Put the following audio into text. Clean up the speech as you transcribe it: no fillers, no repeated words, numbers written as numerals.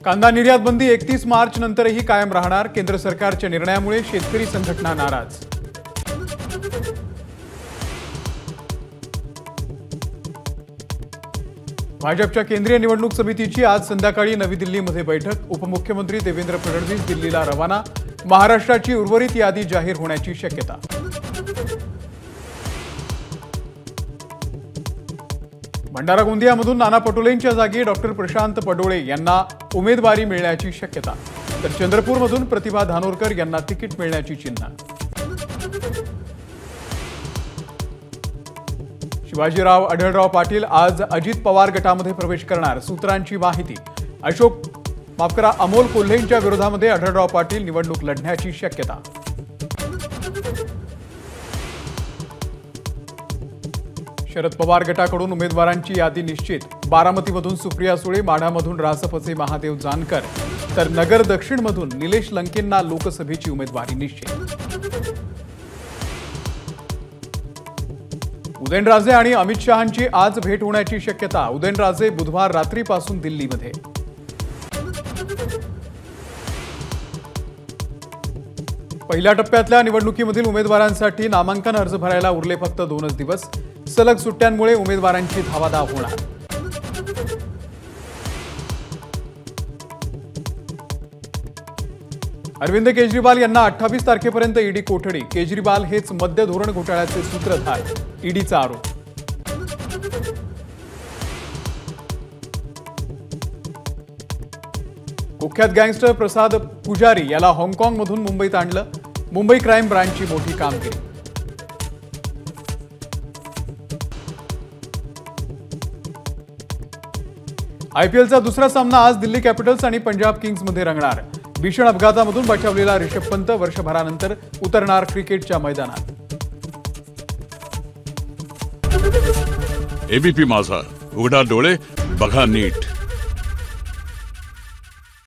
कांदा निर्यात बंदी 31 मार्च नंतरही कायम राहणार। केंद्र सरकारच्या निर्णयामुळे शेतकरी संघटना नाराज। भाजपच्या केंद्रीय निवडणूक समितीची आज संध्याकाळी नवी दिल्लीमध्ये बैठक। उपमुख्यमंत्री देवेंद्र फडणवीस दिल्लीला रवाना। महाराष्ट्राची उर्वरित यादी जाहीर होण्याची शक्यता। भंडारा गोंदियामधून नाना पटोलेंच्या जागी डॉक्टर प्रशांत पडोळे यांना उमेदवारी मिळण्याची शक्यता, तर चंद्रपूरमधून प्रतिभा धानोरकर यांना तिकीट मिळण्याची चिन्ह। शिवाजीराव आढळराव पाटील आज अजित पवार गटामध्ये प्रवेश करणार। सूत्रांची माहिती, अमोल कोल्हेंच्या विरोधामध्ये आढळराव पाटील निवडणूक लढण्याची शक्यता। शरद पवार गटाकडून उमेदवारांची यादी निश्चित। बारामतीमधून सुप्रिया सुळे, माढामधून रासपचे महादेव जानकर, तर नगर दक्षिणमधून निलेश लंकेंना लोकसभेची उमेदवारी निश्चित। उदयनराजे आणि अमित शहांची आज भेट होण्याची शक्यता। उदयनराजे बुधवार रात्रीपासून दिल्लीमध्ये। पहिल्या टप्प्यातल्या निवडणुकीमधील उमेदवारांसाठी नामांकन अर्ज भरायला उरले फक्त 2 दिवस। सलग सुट्ट्यांमुळे उमेदवारांची धावाधाव होणार। अरविंद केजरीवाल यांना 28 तारखेपर्यंत ईडी कोठडी। केजरीवाल हेच मद्य धोरण घोटाळ्याचे सूत्रधार, ईडीचा आरोप। कुख्यात गँगस्टर प्रसाद पुजारी याला हाँगकाँगमधून मुंबईत आणलं। मुंबई क्राईम ब्रांचची मोठी कामगिरी। आयपीएलचा दुसरा सामना आज दिल्ली कॅपिटल्स आणि पंजाब किंग्समध्ये रंगणार। भीषण अपघातामधून बचावलेला ऋषभ पंत वर्षभरानंतर उतरणार क्रिकेटच्या मैदानात। एबीपी माझा, उघडा डोळे बघा नीट।